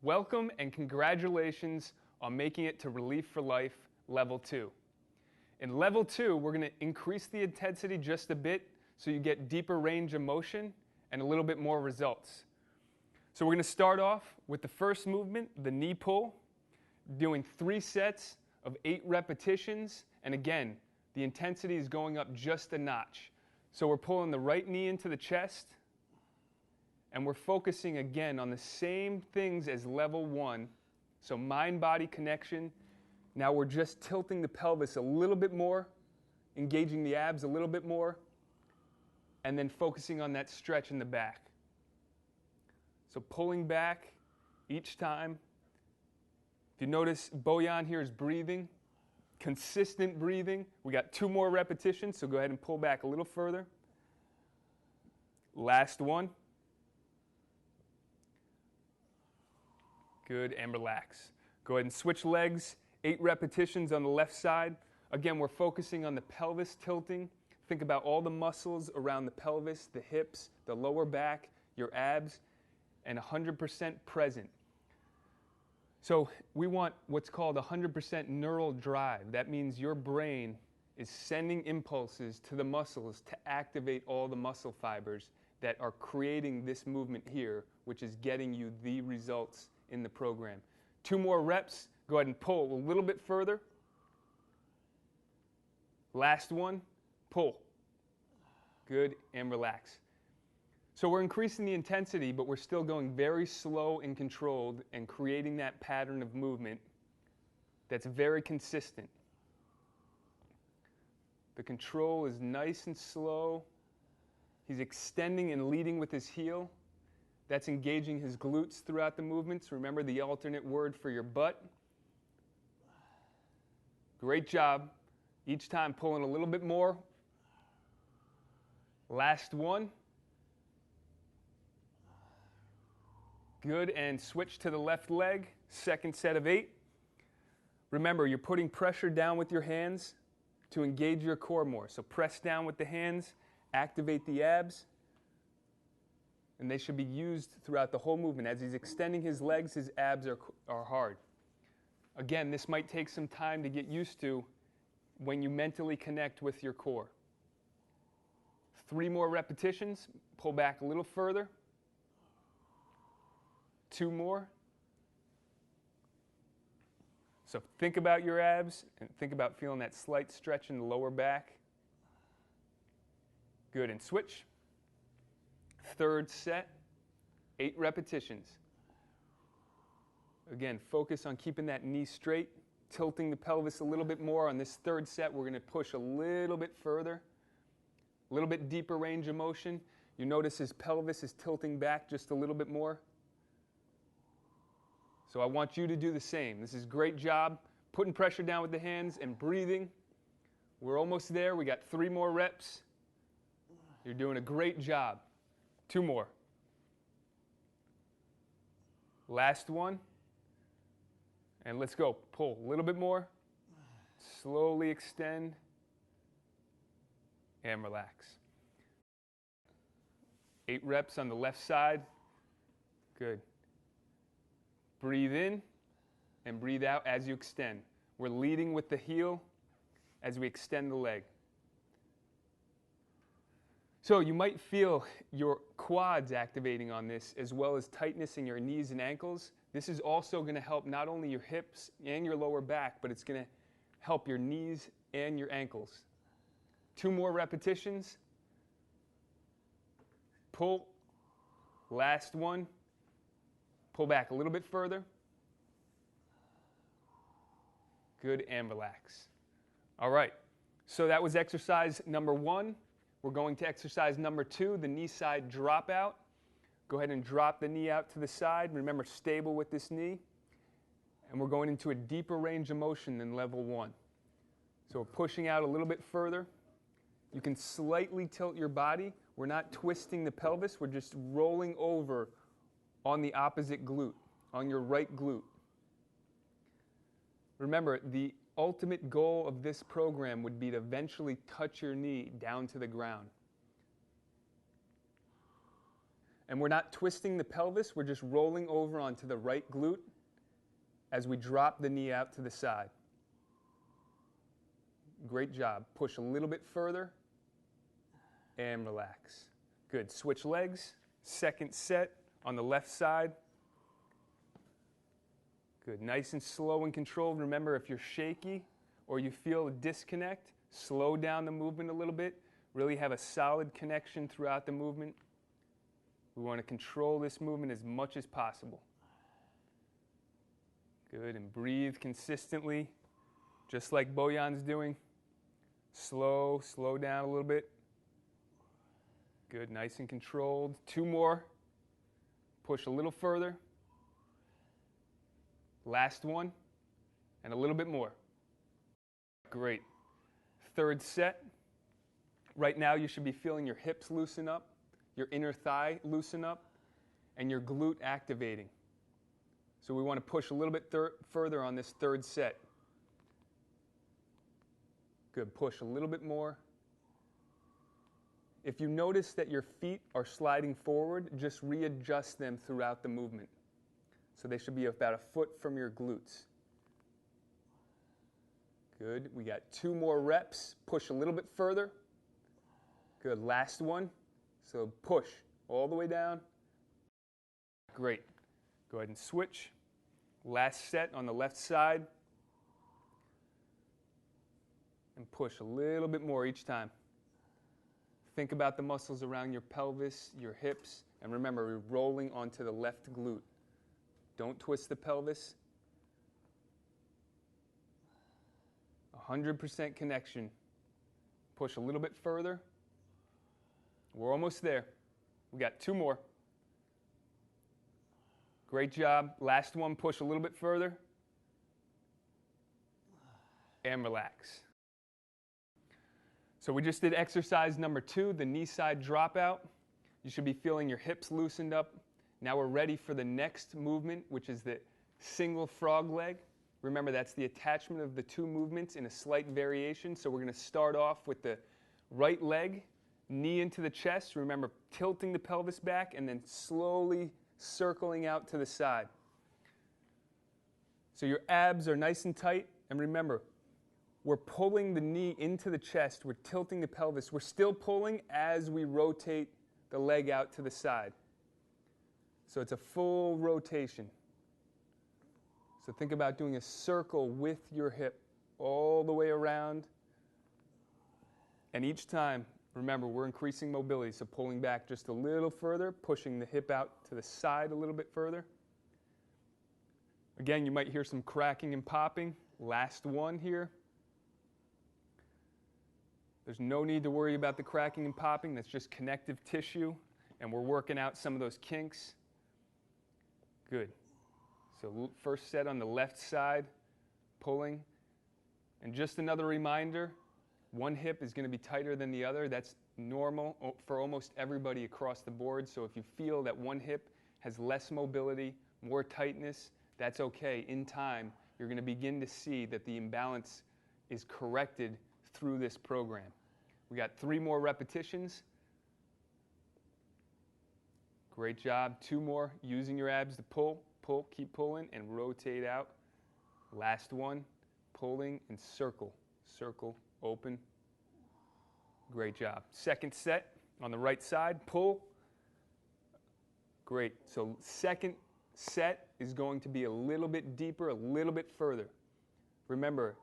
Welcome and congratulations on making it to Relief for Life Level 2. In Level 2, we're going to increase the intensity just a bit so you get deeper range of motion and a little bit more results. So we're going to start off with the first movement, the knee pull, doing 3 sets of 8 repetitions, and again, the intensity is going up just a notch. So we're pulling the right knee into the chest, and we're focusing again on the same things as Level 1. So mind-body connection. Now we're just tilting the pelvis a little bit more, engaging the abs a little bit more, and then focusing on that stretch in the back. So pulling back each time. If you notice, Boyan here is breathing, consistent breathing. We got 2 more repetitions, so go ahead and pull back a little further. Last one. Good, and relax. Go ahead and switch legs, 8 repetitions on the left side. Again, we're focusing on the pelvis tilting. Think about all the muscles around the pelvis, the hips, the lower back, your abs, and 100% present. So we want what's called 100% neural drive. That means your brain is sending impulses to the muscles to activate all the muscle fibers that are creating this movement here, which is getting you the results in the program. 2 more reps. Go ahead and pull a little bit further. Last one. Pull. Good, and relax. So we're increasing the intensity, but we're still going very slow and controlled and creating that pattern of movement that's very consistent. The control is nice and slow. He's extending and leading with his heel. That's engaging his glutes throughout the movements. Remember the alternate word for your butt. Great job. Each time pulling a little bit more. Last one. Good, and switch to the left leg. Second set of 8. Remember, you're putting pressure down with your hands to engage your core more. So press down with the hands, activate the abs, and they should be used throughout the whole movement. As he's extending his legs, his abs are hard. Again, this might take some time to get used to when you mentally connect with your core. 3 more repetitions. Pull back a little further. 2 more. So think about your abs and think about feeling that slight stretch in the lower back. Good, and switch. Third set, 8 repetitions. Again, focus on keeping that knee straight, tilting the pelvis a little bit more. On this third set, we're going to push a little bit further, a little bit deeper range of motion. You notice his pelvis is tilting back just a little bit more. So I want you to do the same. This is a great job, putting pressure down with the hands and breathing. We're almost there. We got 3 more reps. You're doing a great job. 2 more. Last one. And let's go. Pull a little bit more. Slowly extend. And relax. 8 reps on the left side. Good. Breathe in and breathe out as you extend. We're leading with the heel as we extend the leg. So you might feel your quads activating on this as well as tightness in your knees and ankles. This is also going to help not only your hips and your lower back, but it's going to help your knees and your ankles. 2 more repetitions. Pull. Last one. Pull back a little bit further. Good, and relax. All right, so that was exercise number 1. We're going to exercise number 2, the knee side dropout. Go ahead and drop the knee out to the side. Remember, stable with this knee. And we're going into a deeper range of motion than level 1. So we're pushing out a little bit further. You can slightly tilt your body. We're not twisting the pelvis. We're just rolling over on the opposite glute, on your right glute. Remember, the ultimate goal of this program would be to eventually touch your knee down to the ground. And we're not twisting the pelvis, we're just rolling over onto the right glute as we drop the knee out to the side. Great job. Push a little bit further and relax. Good. Switch legs. Second set on the left side. Good. Nice and slow and controlled. Remember, if you're shaky or you feel a disconnect, slow down the movement a little bit. Really have a solid connection throughout the movement. We want to control this movement as much as possible. Good. And breathe consistently, just like Boyan's doing. Slow down a little bit. Good. Nice and controlled. 2 more. Push a little further. Last one. And a little bit more. Great. Third set. Right now you should be feeling your hips loosen up, your inner thigh loosen up, and your glute activating. So we want to push a little bit further on this third set. Good. Push a little bit more. If you notice that your feet are sliding forward, just readjust them throughout the movement. So they should be about a foot from your glutes. Good. We got 2 more reps. Push a little bit further. Good. Last one. So push all the way down. Great. Go ahead and switch. Last set on the left side. And push a little bit more each time. Think about the muscles around your pelvis, your hips, and remember, we're rolling onto the left glute. Don't twist the pelvis. 100% connection. Push a little bit further. We're almost there. We got 2 more. Great job. Last one, push a little bit further. And relax. So we just did exercise number 2, the knee side dropout. You should be feeling your hips loosened up. Now we're ready for the next movement, which is the single frog leg. Remember, that's the attachment of the 2 movements in a slight variation. So we're going to start off with the right leg, knee into the chest. Remember, tilting the pelvis back and then slowly circling out to the side. So your abs are nice and tight. And remember, we're pulling the knee into the chest. We're tilting the pelvis. We're still pulling as we rotate the leg out to the side. So it's a full rotation. So think about doing a circle with your hip all the way around. And each time, remember, we're increasing mobility. So pulling back just a little further, pushing the hip out to the side a little bit further. Again, you might hear some cracking and popping. Last one here. There's no need to worry about the cracking and popping. That's just connective tissue. And we're working out some of those kinks. Good. So first set on the left side, pulling. And just another reminder, one hip is going to be tighter than the other. That's normal for almost everybody across the board. So if you feel that one hip has less mobility, more tightness, that's okay. In time, you're going to begin to see that the imbalance is corrected through this program. We got 3 more repetitions. Great job. 2 more, using your abs to pull, keep pulling, and rotate out. Last one, pulling and circle, open. Great job. Second set on the right side, pull. Great. So second set is going to be a little bit deeper, a little bit further. Remember,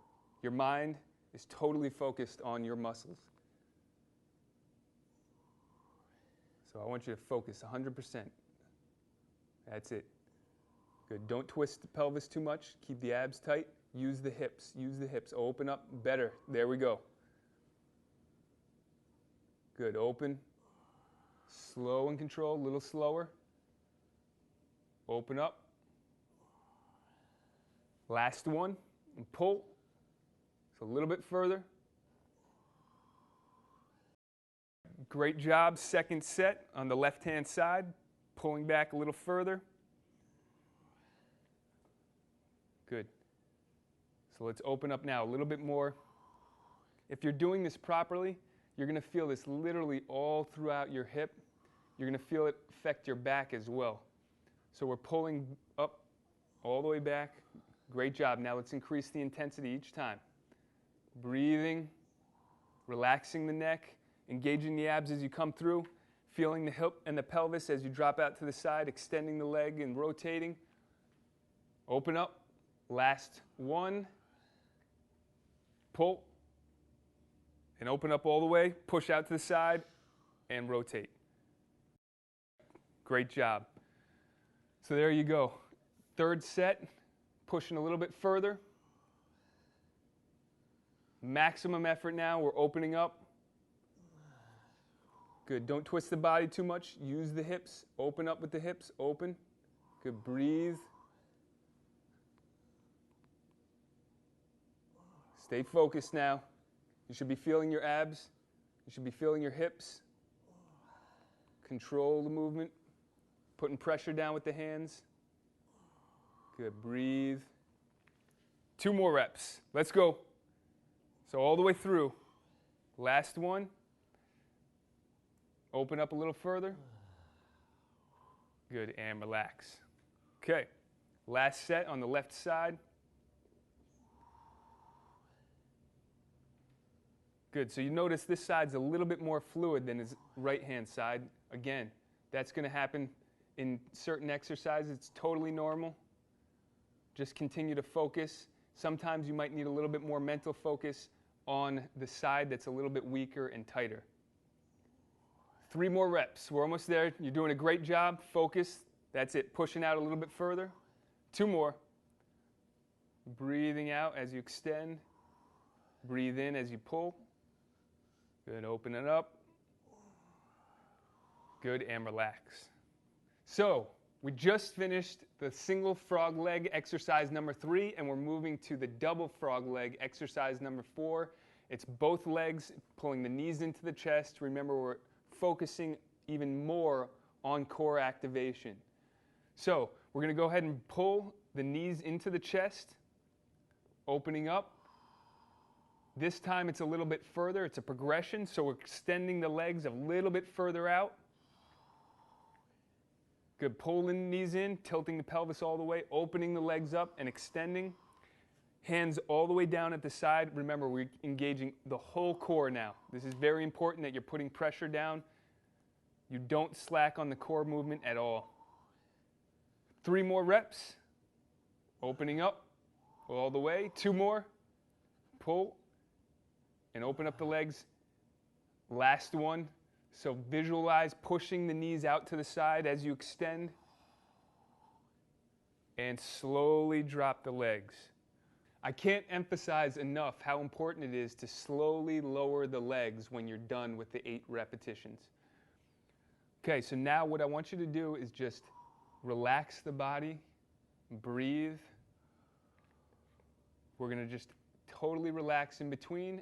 your mind is totally focused on your muscles. So I want you to focus 100%. That's it. Good. Don't twist the pelvis too much. Keep the abs tight. Use the hips. Open up. Better. There we go. Good. Open. Slow and control. A little slower. Open up. Last one. And pull. So a little bit further. Great job. Second set on the left-hand side. Pulling back a little further. Good. So let's open up now a little bit more. If you're doing this properly, you're going to feel this literally all throughout your hip. you're going to feel it affect your back as well. So we're pulling up all the way back. Great job. Now let's increase the intensity each time. Breathing, relaxing the neck, engaging the abs as you come through, feeling the hip and the pelvis as you drop out to the side, extending the leg and rotating. Open up. Last one. Pull. And open up all the way. Push out to the side and rotate. Great job. So there you go. Third set, pushing a little bit further. Maximum effort now. We're opening up. Good. Don't twist the body too much. Use the hips. Open up with the hips. Open. Good. Breathe. Stay focused now. You should be feeling your abs. You should be feeling your hips. Control the movement. Putting pressure down with the hands. Good. Breathe. 2 more reps. Let's go. So all the way through. Last one. Open up a little further. Good. And relax. Okay. Last set on the left side. Good. So you notice this side's a little bit more fluid than his right-hand side. Again, that's going to happen in certain exercises. It's totally normal. Just continue to focus. Sometimes you might need a little bit more mental focus on the side that's a little bit weaker and tighter. 3 more reps. We're almost there. You're doing a great job. Focus. That's it. Pushing out a little bit further. 2 more. Breathing out as you extend. Breathe in as you pull. Good. Open it up. Good. And relax. So we just finished the single frog leg exercise number 3, and we're moving to the double frog leg exercise number 4. It's both legs, pulling the knees into the chest. Remember, we're focusing even more on core activation. So we're going to go ahead and pull the knees into the chest, opening up. This time it's a little bit further. It's a progression, so we're extending the legs a little bit further out. Good. Pulling the knees in, tilting the pelvis all the way, opening the legs up and extending. Hands all the way down at the side. Remember, we're engaging the whole core now. This is very important that you're putting pressure down. You don't slack on the core movement at all. 3 more reps. Opening up all the way. 2 more. Pull and open up the legs. Last one. So visualize pushing the knees out to the side as you extend. And slowly drop the legs. I can't emphasize enough how important it is to slowly lower the legs when you're done with the 8 repetitions. Okay, so now what I want you to do is just relax the body, breathe. We're going to just totally relax in between.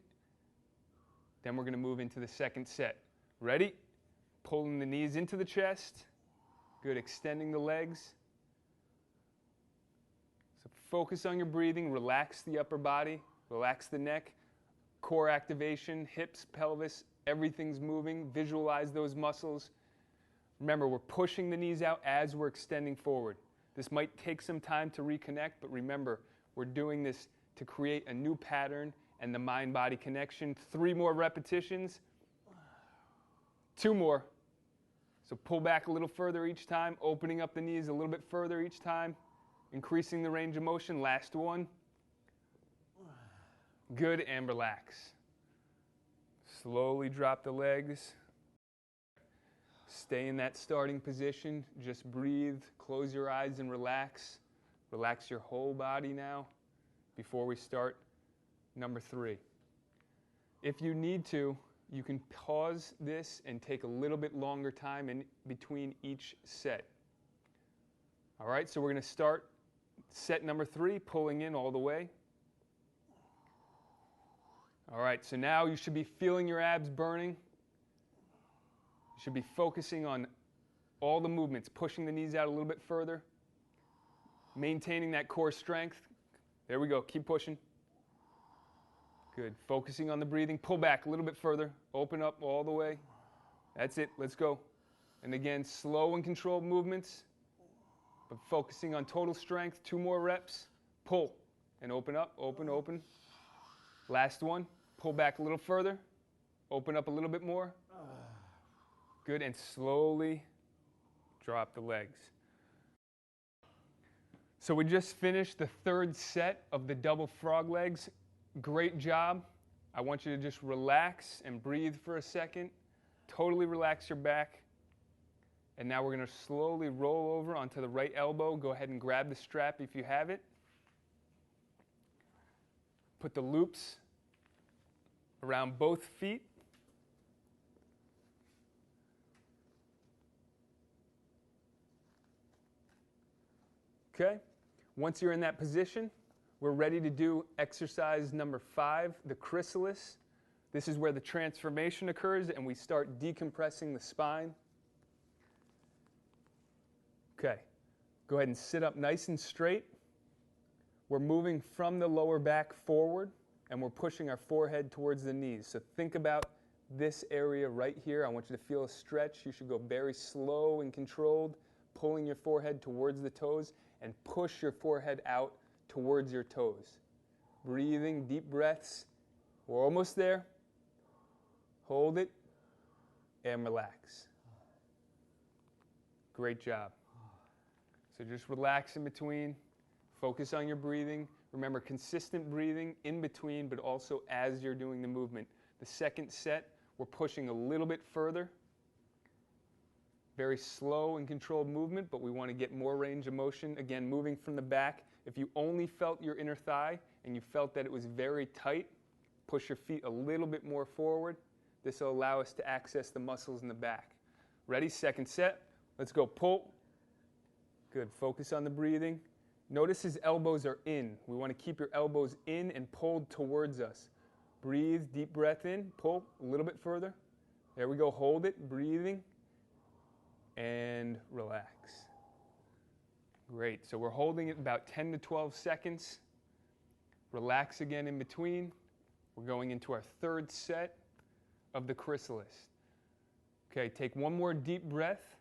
Then we're going to move into the second set. Ready? Pulling the knees into the chest. Good, extending the legs. So focus on your breathing, relax the upper body, relax the neck, core activation, hips, pelvis, everything's moving. Visualize those muscles. Remember, we're pushing the knees out as we're extending forward. This might take some time to reconnect, but remember, we're doing this to create a new pattern and the mind-body connection. 3 more repetitions. 2 more. So pull back a little further each time, opening up the knees a little bit further each time, increasing the range of motion. Last one. Good, and relax. Slowly drop the legs. Stay in that starting position. Just breathe, close your eyes and relax. Relax your whole body now before we start number 3. If you need to, you can pause this and take a little bit longer time in between each set. All right, so we're going to start set number 3, pulling in all the way. All right, so now you should be feeling your abs burning. You should be focusing on all the movements, pushing the knees out a little bit further, maintaining that core strength. There we go, keep pushing. Good. Focusing on the breathing. Pull back a little bit further. Open up all the way. That's it. Let's go. And again, slow and controlled movements, but focusing on total strength. 2 more reps. Pull and open up, open, open. Last one. Pull back a little further. Open up a little bit more. Good, and slowly drop the legs. So we just finished the 3rd set of the double frog legs. Great job. I want you to just relax and breathe for a second. Totally relax your back. And now we're going to slowly roll over onto the right elbow. Go ahead and grab the strap if you have it. Put the loops around both feet. Okay, once you're in that position, we're ready to do exercise number 5, the chrysalis. This is where the transformation occurs and we start decompressing the spine. Okay, go ahead and sit up nice and straight. We're moving from the lower back forward and we're pushing our forehead towards the knees. So think about this area right here. I want you to feel a stretch. You should go very slow and controlled, pulling your forehead towards the toes and push your forehead out towards your toes. Breathing, deep breaths. We're almost there. Hold it and relax. Great job. So just relax in between. Focus on your breathing. Remember, consistent breathing in between, but also as you're doing the movement. The 2nd set, we're pushing a little bit further. Very slow and controlled movement, but we want to get more range of motion. Again, moving from the back. If you only felt your inner thigh and you felt that it was very tight, push your feet a little bit more forward. This will allow us to access the muscles in the back. Ready? 2nd set. Let's go. Pull. Good. Focus on the breathing. Notice his elbows are in. We want to keep your elbows in and pulled towards us. Breathe. Deep breath in. Pull a little bit further. There we go. Hold it. Breathing. And relax. Great. So we're holding it about 10 to 12 seconds. Relax again in between. We're going into our 3rd set of the chrysalis. Okay, take one more deep breath.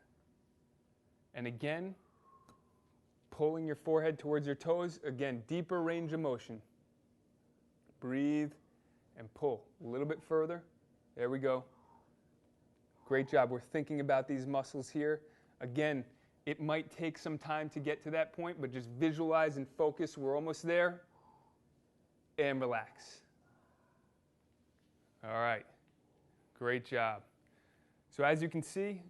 And again, pulling your forehead towards your toes. Again, deeper range of motion. Breathe and pull a little bit further. There we go. Great job. We're thinking about these muscles here. Again, it might take some time to get to that point, but just visualize and focus. We're almost there. And relax. All right. Great job. So as you can see,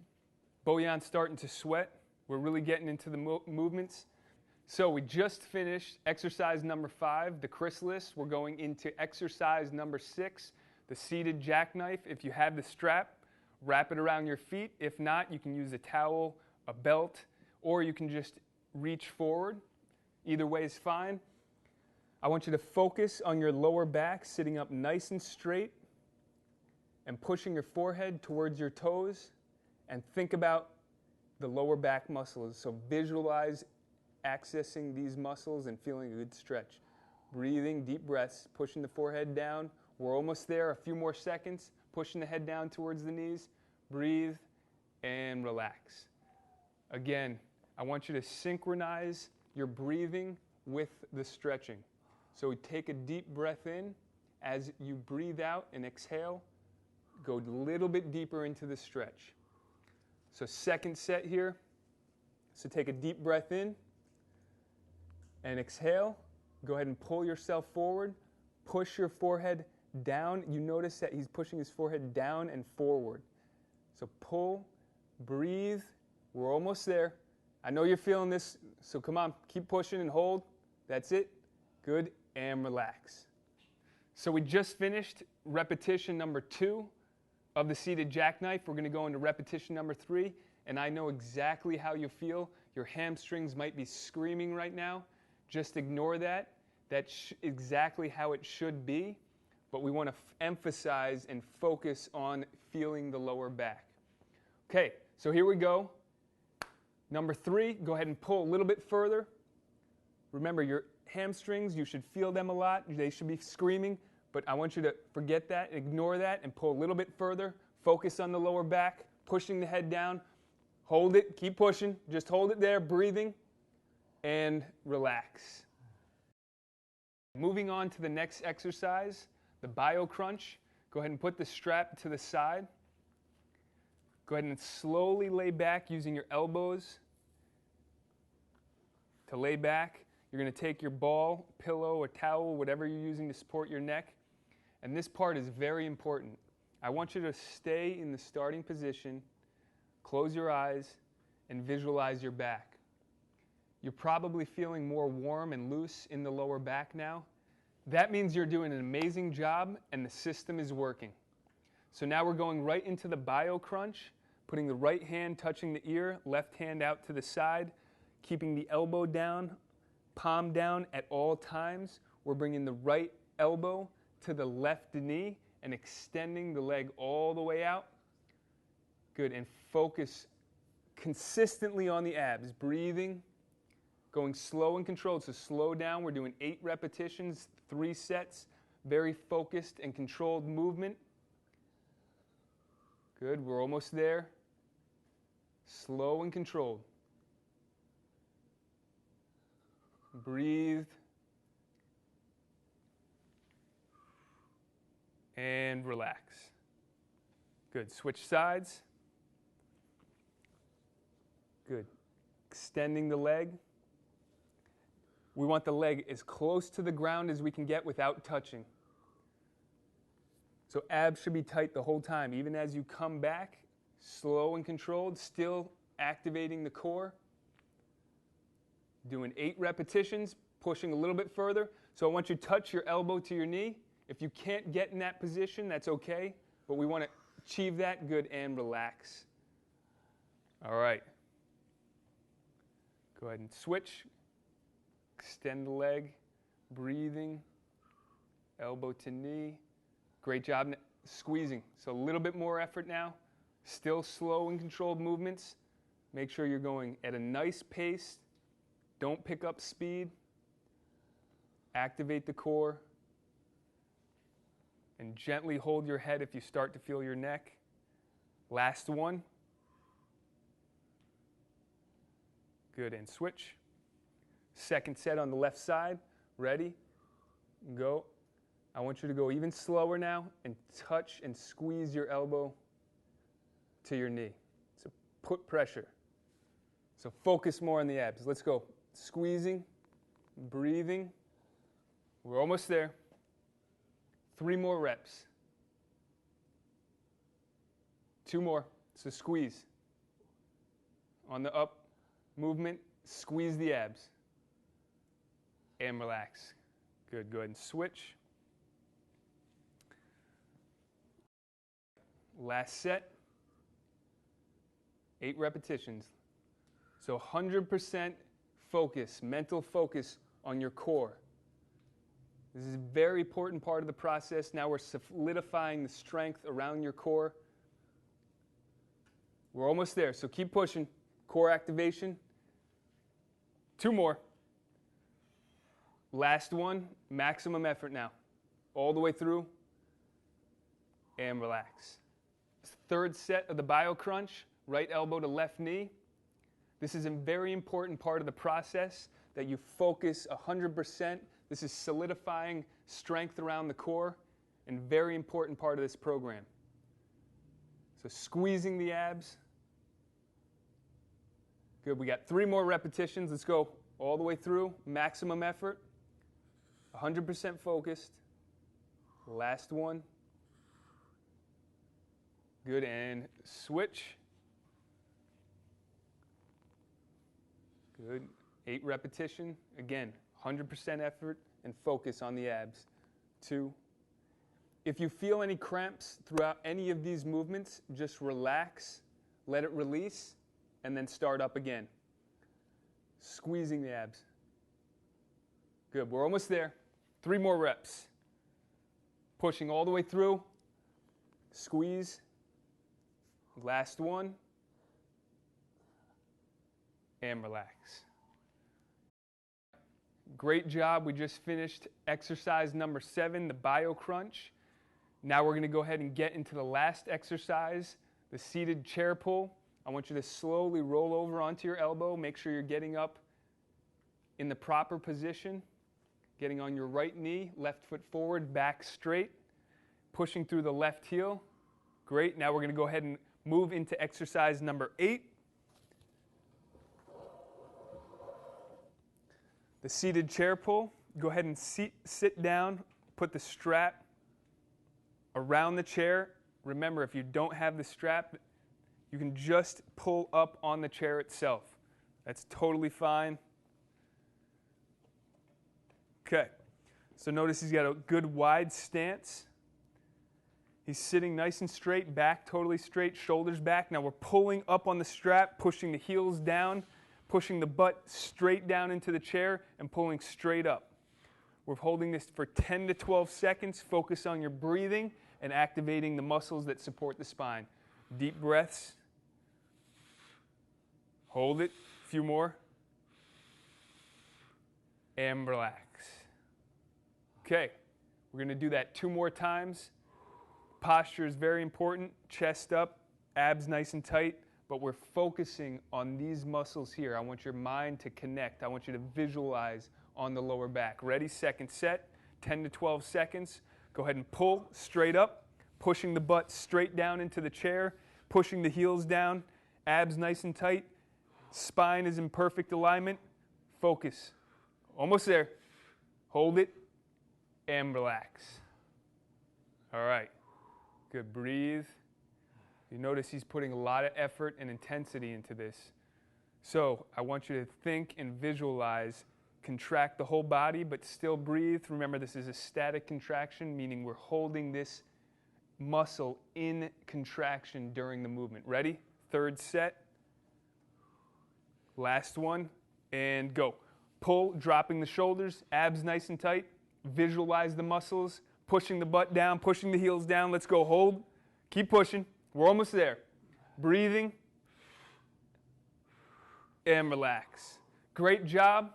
Boyan's starting to sweat. We're really getting into the movements. So we just finished exercise number 5, the chrysalis. We're going into exercise number 6, the seated jackknife. If you have the strap, wrap it around your feet. If not, you can use a towel, a belt, or you can just reach forward. Either way is fine. I want you to focus on your lower back, sitting up nice and straight and pushing your forehead towards your toes, and think about the lower back muscles. So visualize accessing these muscles and feeling a good stretch. Breathing, deep breaths, pushing the forehead down. We're almost there, a few more seconds. Pushing the head down towards the knees. Breathe and relax. Again, I want you to synchronize your breathing with the stretching. So take a deep breath in. As you breathe out and exhale, go a little bit deeper into the stretch. So 2nd set here. So take a deep breath in and exhale. Go ahead and pull yourself forward. Push your forehead down. You notice that he's pushing his forehead down and forward. So pull, breathe. We're almost there. I know you're feeling this, so come on, keep pushing and hold. That's it. Good, and relax. So we just finished repetition number 2 of the seated jackknife. We're going to go into repetition number 3, and I know exactly how you feel. Your hamstrings might be screaming right now. Just ignore that. That's exactly how it should be. But we want to emphasize and focus on feeling the lower back. Okay, so here we go. Number 3, go ahead and pull a little bit further. Remember, your hamstrings, you should feel them a lot. They should be screaming, but I want you to forget that, ignore that, and pull a little bit further. Focus on the lower back, pushing the head down. Hold it, keep pushing. Just hold it there, breathing, and relax. Moving on to the next exercise, the bio crunch. Go ahead and put the strap to the side. Go ahead and slowly lay back using your elbows to lay back. You're going to take your ball, pillow, or towel, whatever you're using to support your neck. And this part is very important. I want you to stay in the starting position, close your eyes, and visualize your back. You're probably feeling more warm and loose in the lower back now. That means you're doing an amazing job and the system is working. So now we're going right into the bio crunch, putting the right hand touching the ear, left hand out to the side, keeping the elbow down, palm down at all times. We're bringing the right elbow to the left knee and extending the leg all the way out. Good, and focus consistently on the abs, breathing, going slow and controlled. So slow down, we're doing 8 repetitions, 3 sets, very focused and controlled movement. Good, we're almost there. Slow and controlled. Breathe. And relax. Good, switch sides. Good. Extending the leg. We want the leg as close to the ground as we can get without touching. So abs should be tight the whole time. Even as you come back, slow and controlled, still activating the core. Doing 8 repetitions, pushing a little bit further. So I want you to touch your elbow to your knee. If you can't get in that position, that's okay. But we want to achieve that. Good, and relax. All right. Go ahead and switch. Extend the leg, breathing, elbow to knee. Great job squeezing. So a little bit more effort now. Still slow and controlled movements. Make sure you're going at a nice pace. Don't pick up speed. Activate the core. And gently hold your head if you start to feel your neck. Last one. Good, and switch. Second set on the left side. Ready? Go. I want you to go even slower now and touch and squeeze your elbow to your knee. So put pressure. So focus more on the abs. Let's go. Squeezing, breathing. We're almost there. 3 more reps. 2 more. So squeeze. On the up movement, squeeze the abs. And relax. Good, go ahead and switch. Last set. 8 repetitions. So 100% focus, mental focus on your core. This is a very important part of the process. Now we're solidifying the strength around your core. We're almost there, so keep pushing. Core activation. 2 more. Last one, maximum effort now. All the way through. And relax. Third set of the bio crunch, right elbow to left knee. This is a very important part of the process that you focus 100%. This is solidifying strength around the core and very important part of this program. So squeezing the abs. Good, we got 3 more repetitions. Let's go all the way through, maximum effort, 100% focused. Last one. Good, and switch. Good, 8 repetition. Again, 100% effort and focus on the abs. 2. If you feel any cramps throughout any of these movements, just relax, let it release, and then start up again. Squeezing the abs. Good, we're almost there. 3 more reps. Pushing all the way through. Squeeze. Last one. And relax. Great job. We just finished exercise number 7, the bio crunch. Now we're going to go ahead and get into the last exercise, the seated chair pull. I want you to slowly roll over onto your elbow. Make sure you're getting up in the proper position, getting on your right knee, left foot forward, back straight, pushing through the left heel. Great. Now we're going to go ahead and move into exercise number 8. The seated chair pull. Go ahead and sit down, put the strap around the chair. Remember, if you don't have the strap, you can just pull up on the chair itself. That's totally fine. Okay, so notice he's got a good wide stance. He's sitting nice and straight, back totally straight, shoulders back. Now we're pulling up on the strap, pushing the heels down, pushing the butt straight down into the chair, and pulling straight up. We're holding this for 10 to 12 seconds. Focus on your breathing and activating the muscles that support the spine. Deep breaths. Hold it. A few more. And relax. Okay, we're going to do that 2 more times. Posture is very important. Chest up, abs nice and tight, but we're focusing on these muscles here. I want your mind to connect. I want you to visualize on the lower back. Ready? Second set, 10 to 12 seconds. Go ahead and pull straight up, pushing the butt straight down into the chair, pushing the heels down, abs nice and tight. Spine is in perfect alignment. Focus. Almost there. Hold it and relax. All right. Good. Breathe. You notice he's putting a lot of effort and intensity into this. So I want you to think and visualize, contract the whole body, but still breathe. Remember, this is a static contraction, meaning we're holding this muscle in contraction during the movement. Ready? Third set. Last one, and go. Pull, dropping the shoulders, abs nice and tight. Visualize the muscles, pushing the butt down, pushing the heels down. Let's go. Hold. Keep pushing. We're almost there. Breathing. And relax. Great job.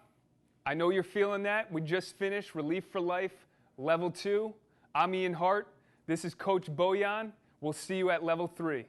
I know you're feeling that. We just finished Relief for Life, Level 2. I'm Ian Hart. This is Coach Boyan. We'll see you at Level 3.